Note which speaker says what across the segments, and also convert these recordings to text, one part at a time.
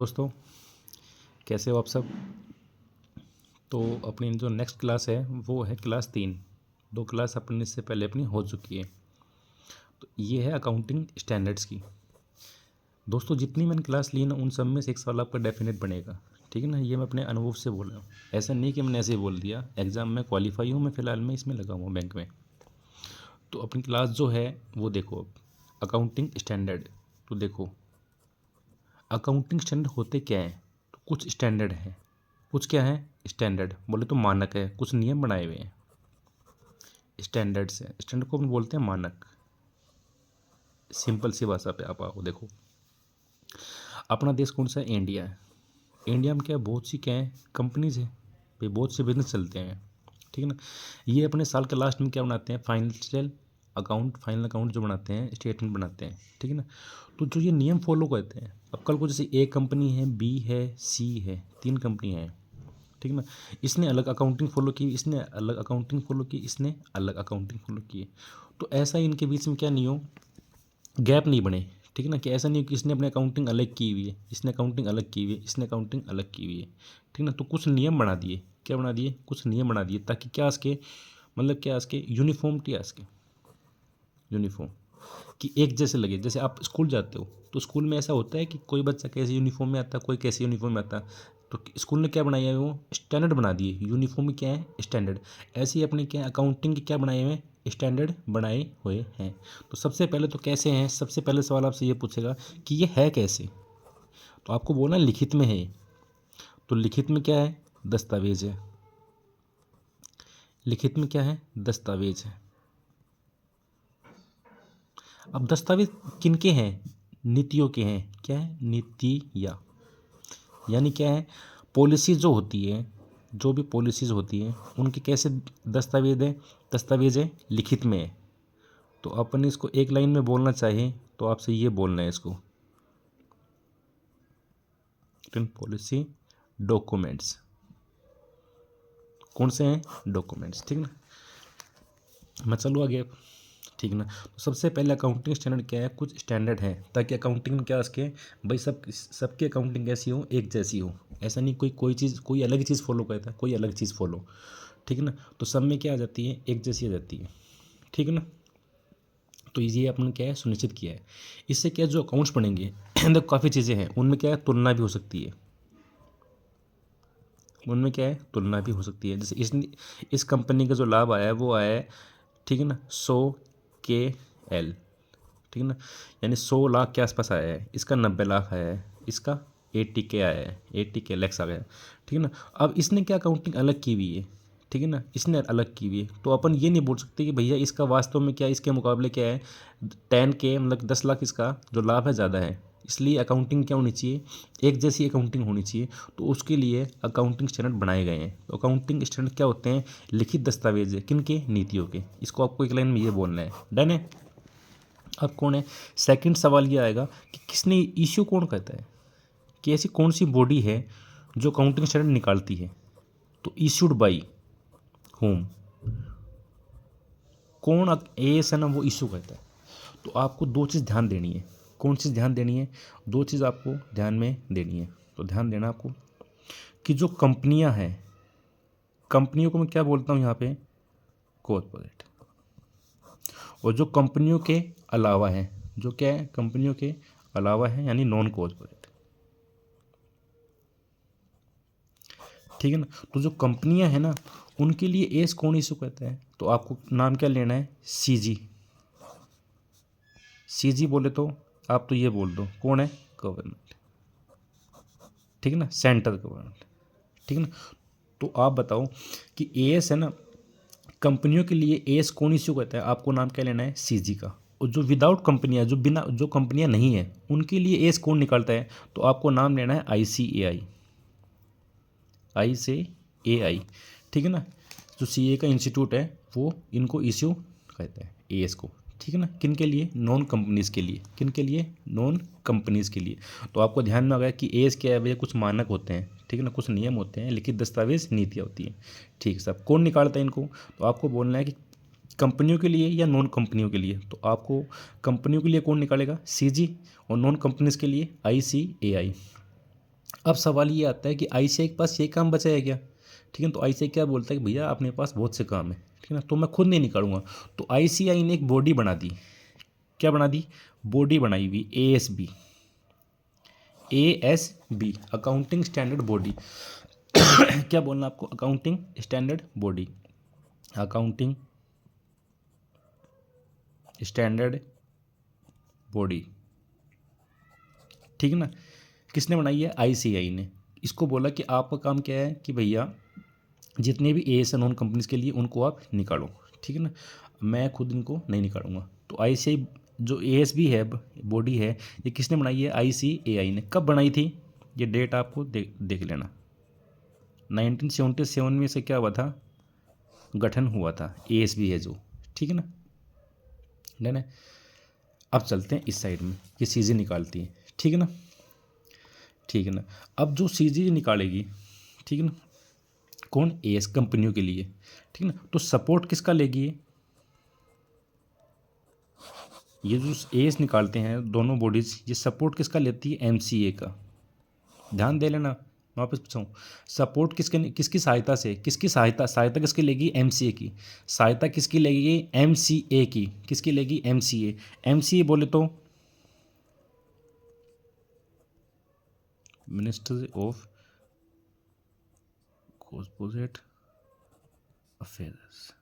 Speaker 1: दोस्तों, कैसे हो आप सब। तो अपनी जो नेक्स्ट क्लास है वो है क्लास 3। 2 क्लास अपने इससे पहले अपनी हो चुकी है। तो ये है अकाउंटिंग स्टैंडर्ड्स की। दोस्तों, जितनी मैंने क्लास ली ना उन सब में से एक सवाल आपका डेफिनेट बनेगा। ठीक है ना, ये मैं अपने अनुभव से बोल रहा हूँ। ऐसा नहीं कि मैंने ऐसे ही बोल दिया। एग्ज़ाम में क्वालिफाई हूँ मैं, फ़िलहाल में इसमें लगा हुआ हूँ बैंक में। तो अपनी क्लास जो है वो देखो अब, अकाउंटिंग स्टैंडर्ड। तो देखो, अकाउंटिंग स्टैंडर्ड होते क्या हैं। तो कुछ स्टैंडर्ड हैं। कुछ क्या है स्टैंडर्ड, बोले तो मानक है, कुछ नियम बनाए हुए हैं। स्टैंडर्ड्स हैं, स्टैंडर्ड को हम बोलते हैं मानक। सिंपल सी भाषा पे आप आओ, देखो अपना देश कौन सा है, इंडिया है। इंडिया में क्या है, बहुत सी क्या है कंपनीज है भाई, बहुत से बिजनेस चलते हैं। ठीक है ना। ये अपने साल के लास्ट में क्या बनाते हैं, फाइनेंशियल अकाउंट, फाइनल अकाउंट जो बनाते हैं, स्टेटमेंट बनाते हैं। ठीक है ना। तो जो ये नियम फॉलो करते हैं, अब कल को जैसे ए कंपनी है, बी है, सी है, 3 कंपनी हैं। ठीक है ना। इसने अलग अकाउंटिंग फॉलो की, इसने अलग अकाउंटिंग फॉलो की, इसने अलग अकाउंटिंग फॉलो की। तो ऐसा ही इनके बीच में क्या नहीं हो, गैप नहीं बने। ठीक है ना, कि ऐसा नहीं हो कि इसने अपने अकाउंटिंग अलग की हुई है, इसने अकाउंटिंग अलग की हुई है, इसने अकाउंटिंग अलग की हुई है। ठीक ना। तो कुछ नियम बना दिए, क्या बना दिए, कुछ नियम बना दिए, ताकि क्या इसके मतलब क्या इसके यूनिफॉर्मिटी है, इसके यूनिफॉर्म, कि एक जैसे लगे। जैसे आप स्कूल जाते हो तो स्कूल में ऐसा होता है कि कोई बच्चा कैसे यूनिफॉर्म में आता है, कोई कैसे यूनिफॉर्म में आता है। तो स्कूल ने क्या बनाया है, वो स्टैंडर्ड बना दिए। यूनिफॉर्म क्या है, स्टैंडर्ड। ऐसे ही अपने क्या है, अकाउंटिंग के क्या बनाए हुए हैं, स्टैंडर्ड बनाए हुए हैं। तो सबसे पहले तो कैसे हैं, सबसे पहले सवाल आपसे ये पूछेगा कि ये है कैसे। तो आपको बोलना लिखित में है। तो लिखित में क्या है, दस्तावेज है। लिखित में क्या है, दस्तावेज है। अब दस्तावेज किनके हैं, नीतियों के हैं। क्या है, नीतियाँ, यानी क्या है, पॉलिसी जो होती है, जो भी पॉलिसीज होती है उनके कैसे दस्तावेज है, दस्तावेज है लिखित में है। तो अपन इसको एक लाइन में बोलना चाहिए तो आपसे ये बोलना है इसको, रिटन पॉलिसी डॉक्यूमेंट्स। कौन से हैं, डॉक्यूमेंट्स। ठीक ना, मैं चलूँ आगे। ठीक ना। तो सबसे पहले अकाउंटिंग स्टैंडर्ड क्या है, कुछ स्टैंडर्ड है, ताकि अकाउंटिंग में क्या इसके भाई सबकी अकाउंटिंग कैसी हो, एक जैसी हो। ऐसा नहीं कोई चीज़, कोई अलग चीज़ फॉलो करता है, कोई अलग चीज़ फॉलो। ठीक है ना। तो सब में क्या आ जाती है, एक जैसी आ जाती है। ठीक है ना। तो ये अपन क्या है, सुनिश्चित किया है। इससे क्या जो अकाउंट्स बनेंगे देखो काफ़ी चीज़ें हैं उनमें, क्या है तुलना भी हो सकती है। उनमें क्या है, तुलना भी हो सकती है। जैसे इस कंपनी का जो लाभ आया है वो आया है, ठीक है ना, 100 KL। ठीक है ना, यानी 100 लाख के आसपास आया है। इसका 90 लाख आया है, इसका 80K आया है, 80K लैक्स आ गया। ठीक है ना। अब इसने क्या अकाउंटिंग अलग की हुई है। ठीक है ना, इसने अलग की हुई है। तो अपन ये नहीं बोल सकते कि भैया इसका वास्तव में क्या, इसके मुकाबले क्या है, 10K मतलब 10 लाख इसका जो लाभ है ज़्यादा है। इसलिए अकाउंटिंग क्या होनी चाहिए, एक जैसी अकाउंटिंग होनी चाहिए। तो उसके लिए अकाउंटिंग स्टैंडर्ड बनाए गए हैं। तो अकाउंटिंग स्टैंडर्ड क्या होते हैं, लिखित दस्तावेज है, किन के, नीतियों के। इसको आपको एक लाइन में ये बोलना है, डन है। अब कौन है, सेकंड सवाल ये आएगा कि किसने इश्यू, कौन कहता है, कि ऐसी कौन सी बॉडी है जो अकाउंटिंग स्टैंडर्ड निकालती है। तो इश्यूड बाई होम, कौन एएस है ना वो इश्यू करता है। तो आपको दो चीज़ ध्यान देनी है। कौन चीज़ ध्यान देनी है, दो चीज़ आपको ध्यान में देनी है। तो ध्यान देना आपको कि जो कंपनियां हैं, कंपनियों को मैं क्या बोलता हूँ यहाँ पे, कॉर्पोरेट। और जो कंपनियों के अलावा है, जो क्या है, कंपनियों के अलावा है, यानी नॉन कॉर्पोरेट। ठीक है ना। तो जो कंपनियां हैं ना उनके लिए एस कौन इशू करता है। तो आपको नाम क्या लेना है, सीजी। सीजी बोले तो आप तो ये बोल दो कौन है, गवर्नमेंट। ठीक है ना, सेंट्रल गवर्नमेंट। ठीक है ना। तो आप बताओ कि एएस है ना, कंपनियों के लिए एएस कौन इश्यू करता है। आपको नाम क्या लेना है, सीजी का। और जो विदाउट कंपनियां, जो बिना, जो कंपनियां नहीं है उनके लिए एएस कौन निकालता है। तो आपको नाम लेना है आईसीएआई, आई से एआई। ठीक है ना। जो सीए का इंस्टीट्यूट है वो इनको इश्यू कहता है, एएस को। ठीक है ना, किन के लिए, नॉन कंपनीज़ के लिए। किन के लिए, नॉन कंपनीज़ के लिए। तो आपको ध्यान में आ गया कि एएस क्या है भैया, कुछ मानक होते हैं। ठीक है ना, कुछ नियम होते हैं, लिखित दस्तावेज, नीतियाँ होती हैं। ठीक है साहब, कौन निकालता है इनको। तो आपको बोलना है कि कंपनियों के लिए या नॉन कंपनियों के लिए। तो आपको कंपनियों के लिए कौन निकालेगा, सीजी, और नॉन कंपनीज़ के लिए आईसीएआई। अब सवाल ये आता है कि आईसीआई के पास ये काम बचा है क्या? ठीक है, तो आईसीआई क्या बोलता है कि भैया अपने पास बहुत से काम है, ठीक है ना, तो मैं खुद नहीं निकालूंगा। तो आईसीआई ने एक बॉडी बना दी। क्या बना दी? बॉडी बनाई हुई, ASB. ASB, accounting standard body. क्या बोलना आपको? Accounting standard body. Accounting standard body, ठीक है ना। किसने बनाई है? आईसीआई ने। इसको बोला कि आपका काम क्या है कि भैया जितने भी एएस नॉन कंपनीज के लिए उनको आप निकालो, ठीक है ना, मैं खुद इनको नहीं निकालूंगा। तो आईसीआई जो एएसबी है, बॉडी है, ये किसने बनाई है? आईसीएआई ने। कब बनाई थी? ये डेट आपको देख लेना। 1977 में से क्या हुआ था? गठन हुआ था एएसबी है जो, ठीक है ना। डन है। अब चलते हैं इस साइड में, ये सीजी निकालती है, ठीक है ना, ठीक है ना। अब जो सीजी निकालेगी, ठीक है ना, कौन? एएस कंपनियों के लिए, ठीक है ना। तो सपोर्ट किसका लेगी? ये जो एएस निकालते हैं दोनों बॉडीज, ये सपोर्ट किसका लेती है? एमसीए का। ध्यान दे लेना, मैं वापस पूछूँ, सपोर्ट किसकी सहायता से? किसकी सहायता? सहायता किसकी लेगी? एमसीए की। सहायता किसकी लेगी? एमसीए की। किसकी लेगी? एमसीए। एमसीए बोले तो मिनिस्ट्री ऑफ कॉर्पोरेट अफेयर्स,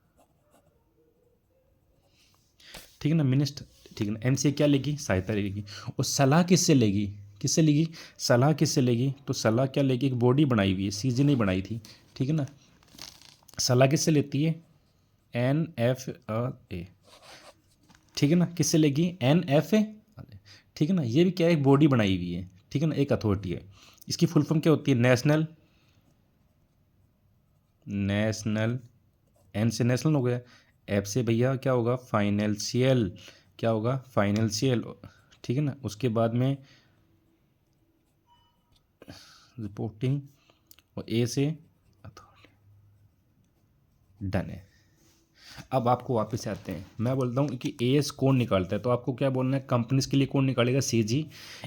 Speaker 1: ठीक है ना, मिनिस्टर, ठीक है ना। एमसीए क्या लेगी? सहायता लेगी। और सलाह किससे लेगी? किससे लेगी? सलाह किससे लेगी? तो सलाह क्या लेगी? एक बॉडी बनाई हुई है, सीजी ने बनाई थी, ठीक है ना। सलाह किससे लेती है? NFA, ठीक है ना। किससे लेगी? NFA, ठीक है ना। ये भी क्या है? एक बॉडी बनाई हुई है, ठीक है ना, एक अथॉरिटी है। इसकी फुल फॉर्म क्या होती है? नेशनल, एन से नेशनल हो गया, एफ से भैया क्या होगा? फाइनेंशियल, क्या होगा? फाइनेंशियल, ठीक है ना। उसके बाद में रिपोर्टिंग, और ए से अथॉरिटी। डन है। अब आपको वापस आते हैं, मैं बोलता हूँ कि एएस कौन निकालता है, तो आपको क्या बोलना है? कंपनीज के लिए कौन निकालेगा? सीजी।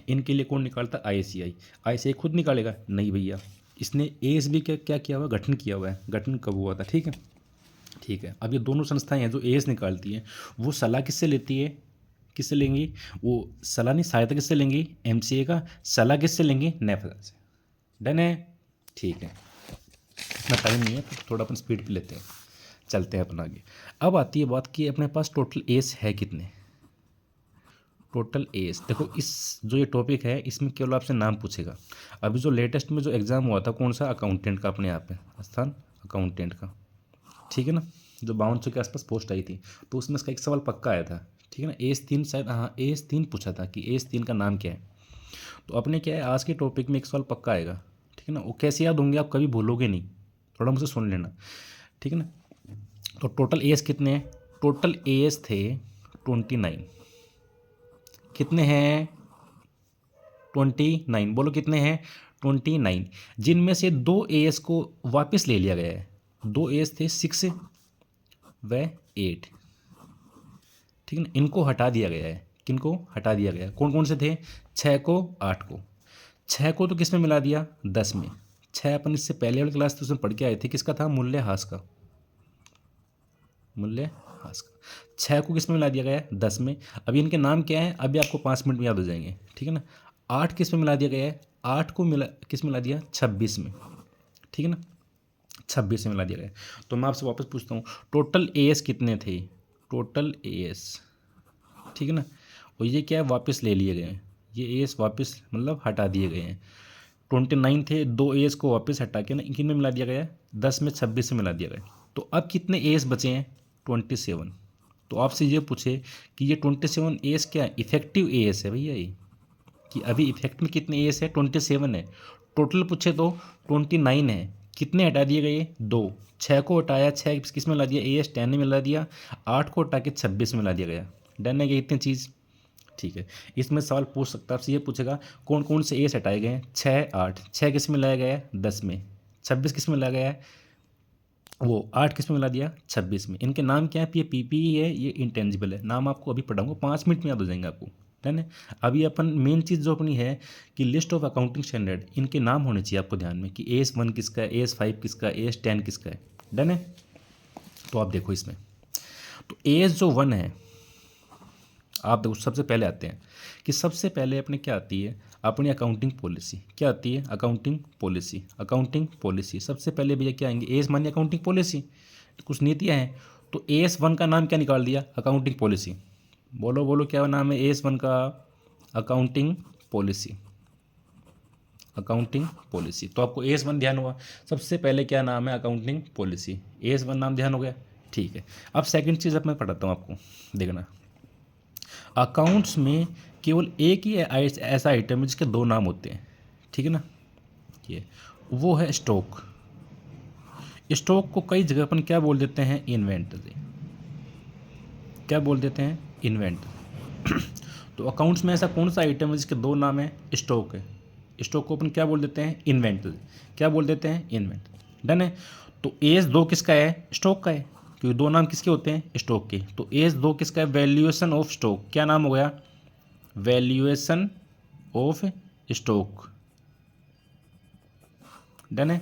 Speaker 1: इनके लिए कौन निकालता है? आईसीआई। आईसीआई खुद निकालेगा? नहीं भैया, इसने एएसबी क्या किया हुआ है? गठन किया हुआ है। गठन कब हुआ था? ठीक है, ठीक है। अब ये दोनों संस्थाएं हैं जो एएस निकालती हैं, वो सलाह किससे लेती है? किससे लेंगी? वो सलाह नहीं, सहायता किससे लेंगी? एमसीए का। सलाह किससे लेंगी? नेफा से। डन है, ठीक है। इतना टाइम नहीं है तो थोड़ा अपन स्पीड पे लेते हैं, चलते हैं अपना आगे। अब आती है बात कि अपने पास टोटल एस है कितने? टोटल एस देखो, इस जो ये टॉपिक है इसमें केवल आपसे नाम पूछेगा। अभी जो लेटेस्ट में जो एग्ज़ाम हुआ था कौन सा? अकाउंटेंट का, अपने यहाँ पे स्थान अकाउंटेंट का, ठीक है ना, जो 5200 के आसपास पोस्ट आई थी, तो उसमें इसका एक सवाल पक्का आया था, ठीक है ना। एस 3 शायद, हाँ एस 3 पूछा था कि एस 3 का नाम क्या है। तो अपने क्या है, आज के टॉपिक में एक सवाल पक्का आएगा, ठीक है ना। वो कैसे याद होंगे? आप कभी भूलोगे नहीं, थोड़ा मुझसे सुन लेना, ठीक है ना। तो टोटल एस कितने हैं? टोटल एस थे 29। कितने हैं? 29। बोलो कितने हैं? 29। जिनमें से 2 एस को वापस ले लिया गया है। 2 एस थे 6 व 8, ठीक है ना, इनको हटा दिया गया है। किनको हटा दिया गया है? कौन कौन से थे? 6 को, 8 को। 6 को तो किस में मिला दिया? 10 में। 6 अपन इससे पहले वाली क्लास तो उसमें पढ़ के आए थे, किसका था? मूल्यह्रास का, मूल्यह्रास का। 6 को किस में मिला दिया गया है? 10 में। अभी इनके नाम क्या है? अभी आपको 5 मिनट में याद हो जाएंगे, ठीक है ना। 8 किस में मिला दिया गया है? 8 को किस में मिला दिया? 26 में, ठीक है ना, 26 में मिला दिया गया है। तो मैं आपसे वापस पूछता हूँ, टोटल एएस कितने थे? टोटल एएस, ठीक है ना, और ये क्या है? वापस ले लिए गए हैं। ये एएस वापस मतलब हटा दिए गए हैं। 29 थे, 2 एएस को वापस हटा के ना किन में मिला दिया गया है? 10 में 26 में मिला दिया गया। तो अब कितने एएस बचे हैं? 27। तो आपसे ये पूछे कि ये 27 एएस क्या है? इफेक्टिव एएस है भैया ये, कि अभी इफेक्ट में कितने एएस है? 27 है। टोटल पूछे तो 29 है। कितने हटा दिए गए? 2। 6 को हटाया, 6 किस में ला दिया? एएस 10 में मिला दिया। 8 को हटा के 26 में ला दिया गया। डन है क्या इतनी चीज़? ठीक है। इसमें सवाल पूछ सकता है, आपसे ये पूछेगा कौन कौन से एएस हटाए गए हैं? 6, 8। 6 किस में लाया गया है? 10 में। 26 किस में लाया गया है? वो 8 किस में मिला दिया? 26 में। इनके नाम क्या है? ये पीपीई है, ये इंटेंजिबल है। नाम आपको अभी पढ़ाऊंगा, 5 मिनट में याद हो जाएंगे आपको, डन है। अभी अपन मेन चीज़ जो अपनी है कि लिस्ट ऑफ अकाउंटिंग स्टैंडर्ड, इनके नाम होने चाहिए आपको ध्यान में कि AS1 किसका है, AS5 किसका है, AS10 किसका है। डन है। तो आप देखो इसमें, तो AS जो 1 है, आप देखो सबसे पहले आते हैं कि सबसे पहले अपने क्या आती है, अपनी अकाउंटिंग पॉलिसी। क्या आती है? Accounting policy. अकाउंटिंग पॉलिसी सबसे पहले भैया क्या आएंगे, AS मानिए अकाउंटिंग पॉलिसी, कुछ नीतियाँ हैं। तो AS1 का नाम क्या निकाल दिया, अकाउंटिंग पॉलिसी। बोलो बोलो क्या नाम है AS1 का, अकाउंटिंग पॉलिसी। Accounting policy. तो आपको AS1 ध्यान हुआ, सबसे पहले क्या नाम है, अकाउंटिंग पॉलिसी। AS1 नाम ध्यान हो गया, ठीक है। अब सेकंड चीज़ अब मैं पढ़ाता हूँ आपको, देखना। अकाउंट्स में केवल एक ही ऐसा आइटम है जिसके दो नाम होते हैं, ठीक है ना, ये वो है स्टॉक। स्टॉक को कई जगह अपन क्या बोल देते हैं, इन्वेंटरी। क्या बोल देते हैं, इन्वेंटरी। तो अकाउंट्स में ऐसा कौन सा आइटम है जिसके दो नाम है, स्टॉक है। स्टॉक को अपन क्या बोल देते हैं, इन्वेंटरी। क्या बोल देते हैं, इन्वेंटरी। डन है। तो AS2 किसका है, स्टॉक का है, क्योंकि दो नाम किसके होते हैं, स्टॉक के। तो AS2 किसका है, वैल्यूएशन ऑफ स्टॉक। क्या नाम हो गया, वैल्यूएशन ऑफ स्टॉक। डन है।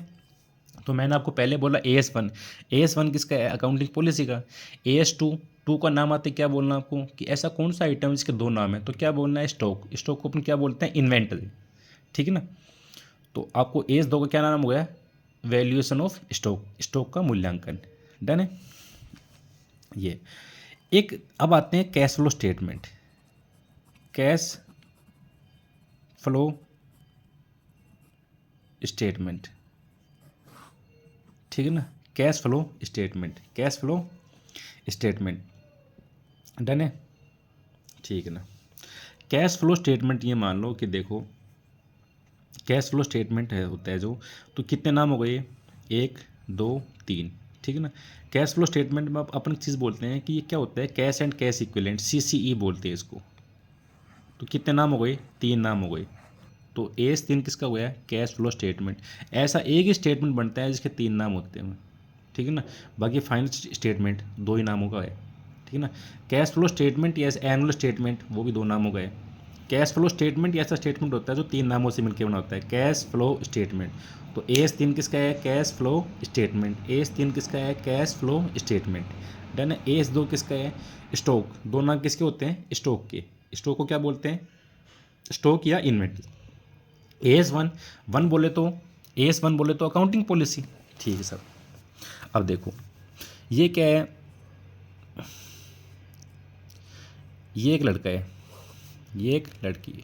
Speaker 1: तो मैंने आपको पहले बोला AS1 किसका है, अकाउंटिंग पॉलिसी का। AS2 का नाम आते क्या बोलना आपको कि ऐसा कौन सा आइटम जिसके दो नाम है, तो क्या बोलना है, स्टॉक। स्टॉक को अपन क्या बोलते हैं, इन्वेंटरी, ठीक है ना। तो आपको AS2 का क्या नाम हो गया, वैल्यूएशन ऑफ स्टॉक, स्टॉक का मूल्यांकन। डन है। ये एक, अब आते हैं cash flow statement. Cash flow statement, ठीक है ना, cash flow statement, cash flow statement. Done है, ठीक है ना। कैश फ्लो स्टेटमेंट ये मान लो कि देखो, कैश फ्लो स्टेटमेंट है होता है जो, तो कितने नाम हो गए, 1 2 3, ठीक है ना। कैश फ्लो स्टेटमेंट में आप अपन चीज़ बोलते हैं कि ये क्या होता है, cash and cash equivalent, CCE बोलते हैं इसको। तो कितने नाम हो गए, 3 नाम हो गए। तो AS3 किसका हुआ है, कैश फ्लो स्टेटमेंट। ऐसा एक ही स्टेटमेंट बनता है जिसके 3 नाम होते हैं, ठीक है ना। बाकी फाइनल स्टेटमेंट 2 ही नामों का है, ठीक है ना। कैश फ्लो स्टेटमेंट या एनुअल स्टेटमेंट, वो भी 2 नामों का है। कैश फ्लो स्टेटमेंट ऐसा स्टेटमेंट होता है जो 3 नामों से मिलकर बना होता है, कैश फ्लो स्टेटमेंट। तो AS3 किसका है, कैश फ्लो स्टेटमेंट। AS3 किसका है, कैश फ्लो स्टेटमेंट। डन है। AS2 किसका है, स्टॉक। दो नाम किसके होते हैं, स्टॉक के। स्टॉक को क्या बोलते हैं, स्टॉक या इन्वेंटरी। AS1 बोले तो, AS1 बोले तो अकाउंटिंग पॉलिसी, ठीक है सर। अब देखो ये क्या है, ये एक लड़का है, ये एक लड़की है,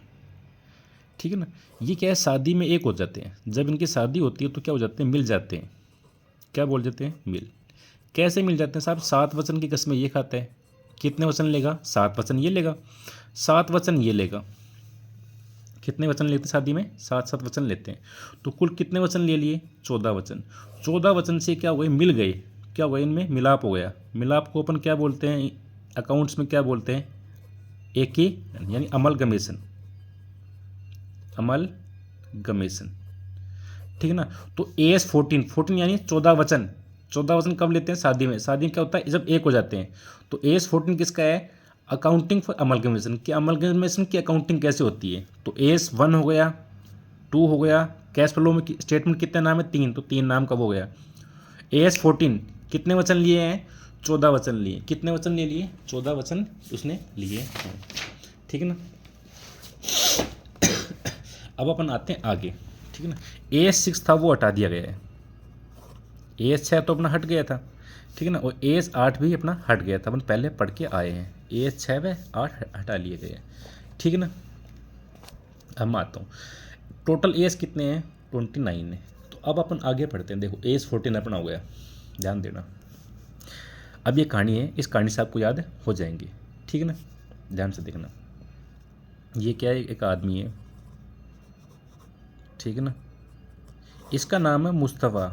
Speaker 1: ठीक है ना। ये क्या है, शादी में एक हो जाते हैं, जब इनकी शादी होती है तो क्या हो जाते हैं, मिल जाते हैं। क्या बोल जाते हैं, मिल। कैसे मिल जाते हैं साहब, 7 वचन की कसमें ये खाता है, कितने वचन लेगा, 7 वचन ये लेगा, 7 वचन ये लेगा। कितने वचन लेते हैं शादी में, 7 वचन लेते हैं। तो कुल कितने वचन ले लिए, 14 वचन। 14 वचन से क्या हुए, मिल गए। क्या हुआ, इनमें मिलाप हो गया। मिलाप को अपन क्या बोलते हैं, अकाउंट्स में क्या बोलते हैं, एक ही, यानी अमलगमेशन। अमलगमेशन, ठीक है ना। तो AS14 यानी 14 वचन। 14 वचन कब लेते हैं, शादी में। शादी में क्या होता है, जब एक हो जाते हैं। तो AS14 किसका है, अकाउंटिंग फॉर अमलगमेशन, कि अमलगमेशन की अकाउंटिंग कैसे होती है। तो AS1 हो गया, 2 हो गया। कैश फ्लो में स्टेटमेंट कितने नाम है, 3, तो 3 नाम कब हो गया। AS14 कितने वचन लिए हैं, 14 वचन लिए। कितने वचन ले लिए, 14 वचन उसने लिए हैं, ठीक है ना। अब अपन आते हैं आगे, ठीक है ना। AS6 था वो हटा दिया गया है। AS6 तो अपना हट गया था, ठीक है ना। और AS8 भी अपना हट गया था, अपन पहले पढ़ के आए हैं। AS6 व 8 हटा लिए गए हैं, ठीक है ना। अब मैं आता हूँ, टोटल AS कितने हैं, 29 है। तो अब अपन आगे पढ़ते हैं। देखो AS14 अपना हो गया, ध्यान देना। अब ये कहानी है, इस कहानी से आपको याद हो जाएंगी, ठीक है ना। ध्यान से देखना। ये क्या है, एक आदमी है, ठीक है ना। इसका नाम है मुस्तफ़ा।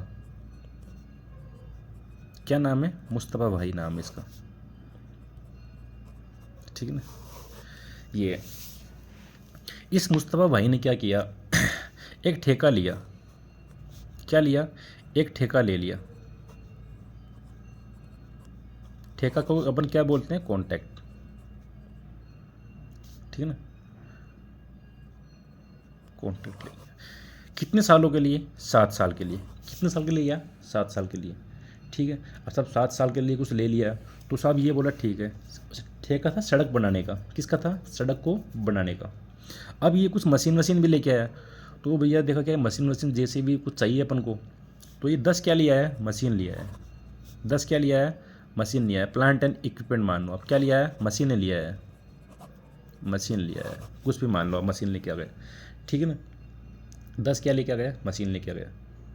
Speaker 1: क्या नाम है, मुस्तफ़ा भाई नाम है इसका, ठीक है ना। ये इस मुस्तफ़ा भाई ने क्या किया, एक ठेका लिया। क्या लिया, एक ठेका ले लिया। ठेका को अपन क्या बोलते हैं, कॉन्ट्रैक्ट, ठीक है ना। कॉन्ट्रैक्ट ले लिया। कितने सालों के लिए? 7 साल के लिए। कितने साल के लिए या? 7 साल के लिए। ठीक है, अब साहब 7 साल के लिए कुछ ले लिया तो साहब ये बोला ठीक है, ठेका था सड़क बनाने का। किसका था? सड़क को बनाने का। अब ये कुछ मशीन भी लेके आया, तो भैया देखा क्या मशीन जैसे भी कुछ चाहिए अपन को, तो ये 10 क्या लिया है? मशीन लिया है। 10 क्या लिया है? मशीन लिया है। प्लांट एंड इक्विपमेंट मान लो, अब क्या लिया है? मशीनें लिया है। मशीन लिया है, कुछ भी मान लो, अब मशीन लेके आ गए, ठीक है ना। 10 क्या लेके आ गया? मशीन लेके आ गया,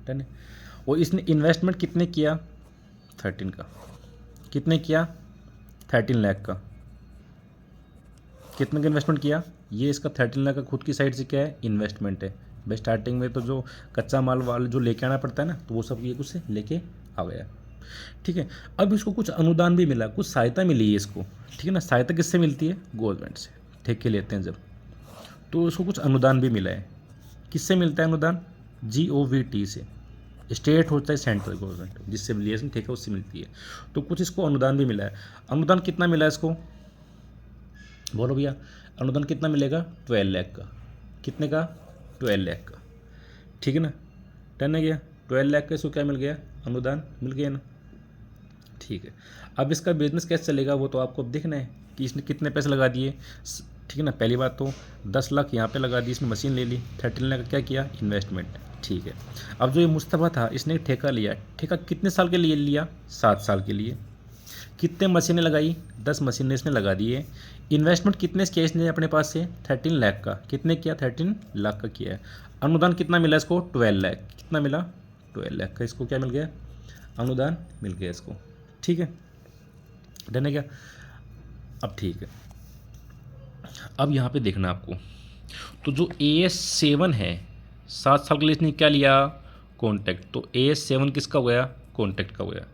Speaker 1: डन है। और इसने इन्वेस्टमेंट कितने किया? 13 का। कितने किया? 13 लाख का। कितने का इन्वेस्टमेंट किया? ये इसका 13 लाख का खुद की साइड से क्या है? इन्वेस्टमेंट है। भाई स्टार्टिंग में तो जो कच्चा माल वाले जो लेके आना पड़ता है ना, तो वो सब ये कुछ लेके आ गया, ठीक है। अब इसको कुछ अनुदान भी मिला, कुछ सहायता मिली है इसको, ठीक है ना। सहायता किससे मिलती है? गवर्नमेंट से, ठेके लेते हैं जब, तो इसको कुछ अनुदान भी मिला है। किससे मिलता है अनुदान? GOVT से। स्टेट होता है सेंट्रल गवर्नमेंट, जिससे लिया इसने ठेका उससे मिलती है, तो कुछ इसको अनुदान भी मिला है। अनुदान कितना मिला है इसको? बोलो भैया, अनुदान कितना मिलेगा? 12 लाख का। कितने का? 12 लाख का, ठीक है ना। डन है गया। 12 लाख का इसको क्या मिल गया? अनुदान मिल गया ना, ठीक है। अब इसका बिजनेस कैसे चलेगा वो तो आपको अब देखना है कि इसने कितने पैसे लगा दिए, ठीक है ना। पहली बात तो 10 लाख यहाँ पे लगा दी, इसने मशीन ले ली। 13 लाख का क्या किया? इन्वेस्टमेंट, ठीक है। अब जो ये मुस्तफ़ा था, इसने ठेका लिया। ठेका कितने साल के लिए लिया? 7 साल के लिए। कितने मशीनें लगाई? 10 मशीनें इसने लगा दी है। इन्वेस्टमेंट कितने किया इसने अपने पास से? 13 लाख का। कितने किया? 13 लाख का किया है। अनुदान कितना मिला इसको? 12 लाख। कितना मिला? 12 लाख का इसको क्या मिल गया? अनुदान मिल गया इसको, ठीक है। डन है क्या? अब ठीक है, अब यहाँ पे देखना आपको, तो जो AS7 है, 7 साल के लिए इसने क्या लिया? कॉन्ट्रैक्ट। तो AS7 किसका हो गया? कॉन्ट्रैक्ट का हो गया।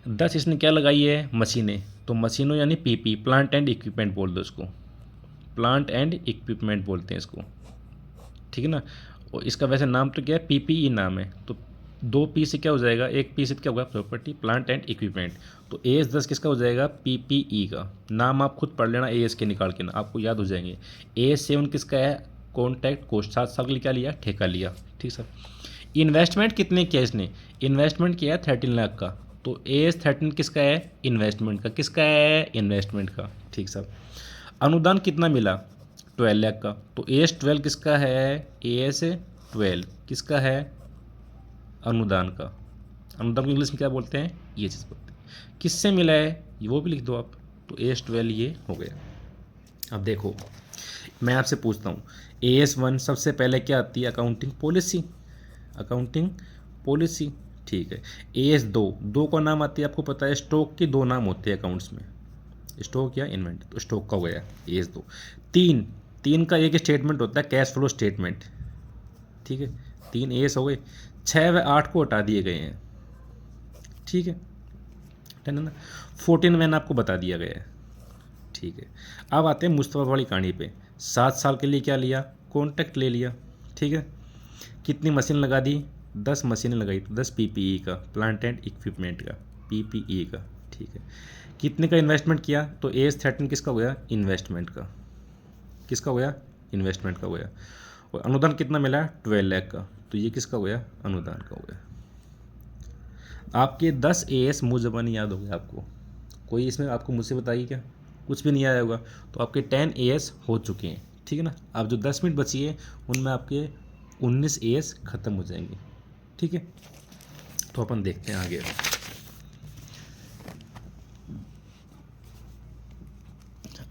Speaker 1: 10 इसने क्या लगाई है? मशीनें। तो मशीनों यानी PP, प्लांट एंड इक्विपमेंट बोल दो इसको। प्लांट एंड इक्विपमेंट बोलते हैं इसको, ठीक है ना। और इसका वैसे नाम तो क्या है? PPE नाम है। तो 2 P से क्या हो जाएगा? 1 P से क्या होगा? Property, plant and equipment. तो AS10 किसका हो जाएगा? PPE का। नाम आप खुद पढ़ लेना AS के निकाल के ना, आपको याद हो जाएंगे। AS7 किसका है? Contract coast. 7 साल के लिए क्या लिया? ठेका लिया, ठीक सर। इन्वेस्टमेंट कितने किया इसने? इन्वेस्टमेंट किया है 13 लाख का। तो AS13 किसका है? इन्वेस्टमेंट का। किसका है? इन्वेस्टमेंट का, ठीक सर। अनुदान कितना मिला? 12 लाख का। तो AS12 किसका है? AS12 किसका है? अनुदान का। अनुदान को इंग्लिश में क्या बोलते हैं? ये चीज़ बोलते हैं। किससे मिला है? वो भी लिख दो आप। तो AS12 ये हो गया। अब देखो, मैं आपसे पूछता हूँ, AS1 सबसे पहले क्या आती है? Accounting policy. अकाउंटिंग पॉलिसी, ठीक है। AS2 का नाम आती है, आपको पता है स्टॉक के 2 नाम होते हैं अकाउंट्स में, स्टॉक या इन्वेंटरी। तो स्टॉक का हो गया AS2। 3 का एक स्टेटमेंट होता है, कैश फ्लो स्टेटमेंट, ठीक है। 3 AS हो गए। 6 व 8 को हटा दिए गए हैं, ठीक है, डन है ना। 14 मैंने आपको बता दिया गया है, ठीक है। अब आते हैं मुस्तफ़ा वाली कहानी पे। 7 साल के लिए क्या लिया? कॉन्ट्रैक्ट ले लिया, ठीक है। कितनी मशीन लगा दी? 10 मशीनें लगाई। तो 10 PPE का, प्लांट एंड इक्विपमेंट का, PPE का, ठीक है। कितने का इन्वेस्टमेंट किया? तो AS13 किसका हो गया? इन्वेस्टमेंट का। किसका हो गया? इन्वेस्टमेंट का हो गया। और अनुदान कितना मिला? 12 लाख का। तो ये किसका हो गया? अनुदान का हो गया। आपके 10 AS मुँह ज़बानी याद हो गया आपको? कोई इसमें आपको मुझसे बताइए क्या? कुछ भी नहीं आया होगा। तो आपके 10 AS हो चुके हैं, ठीक है ना। अब जो 10 मिनट बची है उनमें आपके 19 AS ख़त्म हो जाएंगे, ठीक है। तो अपन देखते हैं आगे।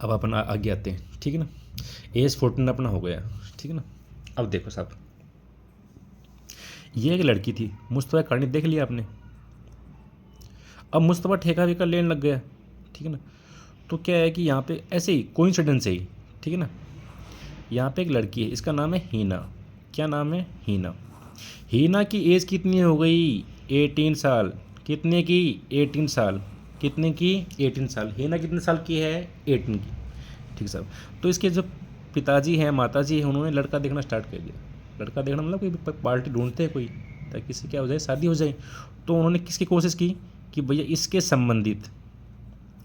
Speaker 1: अब अपन आगे आते हैं, ठीक है ना। AS14 अपना हो गया, ठीक है ना। अब देखो साहब, ये एक लड़की थी, मुस्तफ़ा कहानी देख लिया आपने। अब मुस्तफ़ा ठेका वेका लेने लग गया, ठीक है ना। तो क्या है कि यहाँ पे ऐसे ही कोइंसिडेंस से ही, ठीक है ना, यहाँ पे एक लड़की है, इसका नाम है हीना। क्या नाम है? हीना। हीना की एज कितनी हो गई? 18 साल। कितने की? 18 साल। कितने की? 18 साल। हीना कितने साल की है? 18 की, ठीक साहब। तो इसके जो पिताजी हैं, माताजी हैं, उन्होंने लड़का देखना स्टार्ट कर दिया। लड़का देखना मतलब कोई पार्टी ढूंढते हैं कोई, ताकि इससे क्या हो जाए, शादी हो जाए। तो उन्होंने किसकी कोशिश की कि भैया इसके संबंधित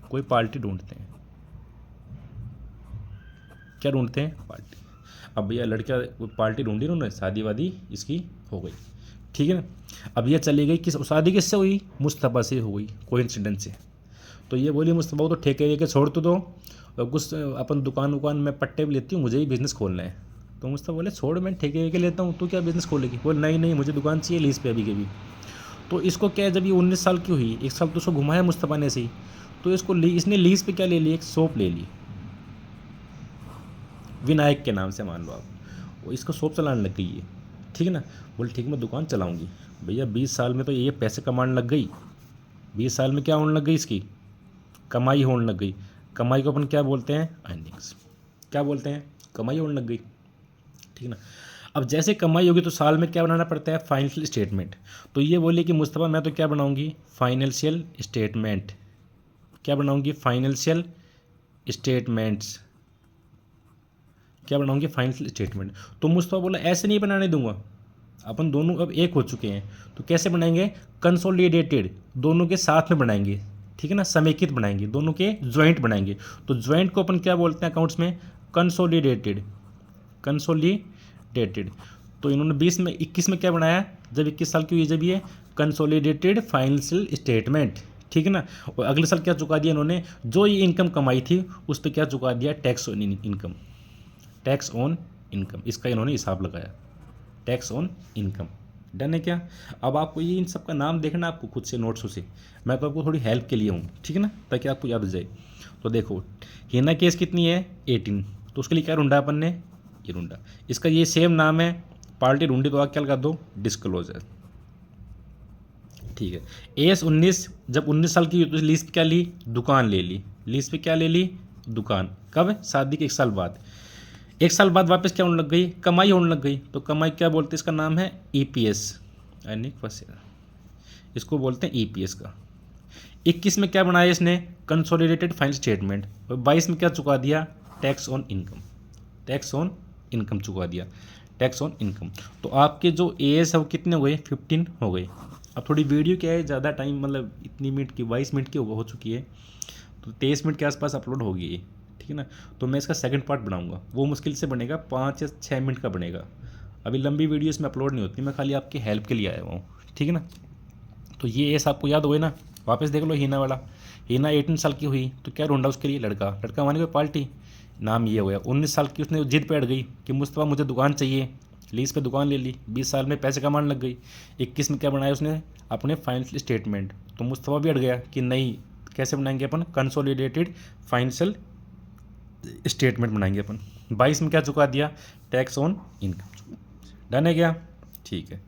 Speaker 1: कोई पार्टी ढूंढते हैं। क्या ढूंढते हैं? पार्टी। अब भैया लड़का पार्टी ढूंढी उन्होंने, शादी वादी इसकी हो गई, ठीक है ना। अब ये चली गई, किस शादी किससे हुई, मुस्तफ़ा से हो गई कोइंसिडेंस से। तो ये बोली मुस्तफ़ा को तो ठेके वेके छोड़ तो दो, और कुछ अपन दुकान वुकान में पट्टे भी लेती हूँ, मुझे ही बिज़नेस खोलना है। तो मुस्तफ़ा बोले छोड़, मैं ठेके वेके लेता हूँ, तू क्या बिज़नेस खोलेगी। बोले नहीं नहीं, मुझे दुकान चाहिए लीज़ पे अभी के भी। तो इसको क्या है, जब ये 19 साल की हुई, 1 साल तो उसको घुमाया मुस्तफ़ा ने से ही, तो इसने लीज़ पे क्या ले ली, एक शॉप ले ली विनायक के नाम से, मान लो आप, वो इसको शॉप चलाने लग गई है, ठीक है ना। बोले ठीक, मैं दुकान चलाऊंगी। भैया 20 साल में तो ये पैसे कमाने लग गई, 20 साल में क्या होने लग गई, इसकी कमाई होने लग गई। कमाई को अपन क्या बोलते हैं, अर्निंग्स, क्या बोलते हैं, कमाई होने लग गई, ठीक है ना। अब जैसे कमाई होगी तो साल में क्या बनाना पड़ता है, फाइनेंशियल स्टेटमेंट। तो ये बोले कि मुस्तफ़ा मैं तो क्या बनाऊंगी, फाइनेंशियल स्टेटमेंट। क्या बनाऊंगी, फाइनेंशियल स्टेटमेंट्स, क्या बनाऊंगी, फाइनेंशियल स्टेटमेंट। तो मुस्तफ़ा बोला ऐसे नहीं बनाने दूंगा, अपन दोनों अब एक हो चुके हैं, तो कैसे बनाएंगे, कंसोलिडेटेड, दोनों के साथ में बनाएंगे, ठीक है ना, समेकित बनाएंगे, दोनों के ज्वाइंट बनाएंगे। तो ज्वाइंट को अपन क्या बोलते हैं अकाउंट्स में, कंसोलिडेटेड, कंसोलिडेटेड। तो इन्होंने 21 में क्या बनाया, जब 21 साल की हुई जब ये कंसोलिडेटेड फाइनेंशियल स्टेटमेंट, ठीक है ना। और अगले साल क्या चुका दिया इन्होंने, जो ये इनकम कमाई थी उस पर क्या चुका दिया, tax on income, tax on income, इसका इन्होंने हिसाब लगाया, टैक्स ऑन इनकम। डन है क्या। अब आपको ये इन सब का नाम देखना आपको खुद से नोट्सों से, मैं तो आपको थोड़ी हेल्प के लिए हूँ, ठीक है ना, ताकि आपको याद हो जाए। तो देखो हीना केस कितनी है, 18, तो उसके लिए क्या ढूंढा अपन ने, ये ढूंढा। इसका ये सेम नाम है, पार्टी ढूंढी, तो आप क्या लगा दो, डिस्क्लोजर, ठीक है। एस 19, जब 19 साल की तो लीज पे क्या ली, दुकान ले ली, लीज पे क्या ले ली, दुकान। कब, शादी के 1 साल बाद। 1 साल बाद वापस क्या होने लग गई, कमाई होने लग गई। तो कमाई क्या बोलते हैं, इसका नाम है ईपीएस, इसको बोलते हैं ईपीएस का। 21 में क्या बनाया इसने, कंसोलिडेटेड फाइनेंशियल स्टेटमेंट। और 22 में क्या चुका दिया, tax on income, tax on income चुका दिया, टैक्स ऑन इनकम। तो आपके जो एएस है वो कितने हो गए, 15 हो गए। अब थोड़ी वीडियो क्या है, ज़्यादा टाइम मतलब इतनी मिनट की, 22 मिनट की हो चुकी है, तो 23 मिनट के आसपास अपलोड होगी ये, ठीक है ना। तो मैं इसका सेकंड पार्ट बनाऊंगा, वो मुश्किल से बनेगा 5 या 6 मिनट का बनेगा। अभी लंबी वीडियो इसमें अपलोड नहीं होती, मैं खाली आपकी हेल्प के लिए आया हुआ हूँ, ठीक है ना। तो ये एस आपको याद हुए ना, वापस देख लो हीना वाला। हीना 18 साल की हुई तो क्या ढूंढा उसके लिए, लड़का, लड़का माने कोई पार्टी, नाम ये हो गया। 19 साल की उसने जिद पे अड़ गई कि मुस्तफ़ा मुझे दुकान चाहिए, लीज पे दुकान ले ली, 20 साल में पैसे कमाने लग गई। 21 में क्या बनाया उसने, अपने फाइनेंशियल स्टेटमेंट। तो मुस्तफ़ा भी अड़ गया कि नहीं, कैसे बनाएंगे अपन, कंसोलिडेटेड फाइनेंशियल स्टेटमेंट बनाएंगे अपन। 22 में क्या चुका दिया, टैक्स ऑन इनकम। डन है क्या, ठीक है।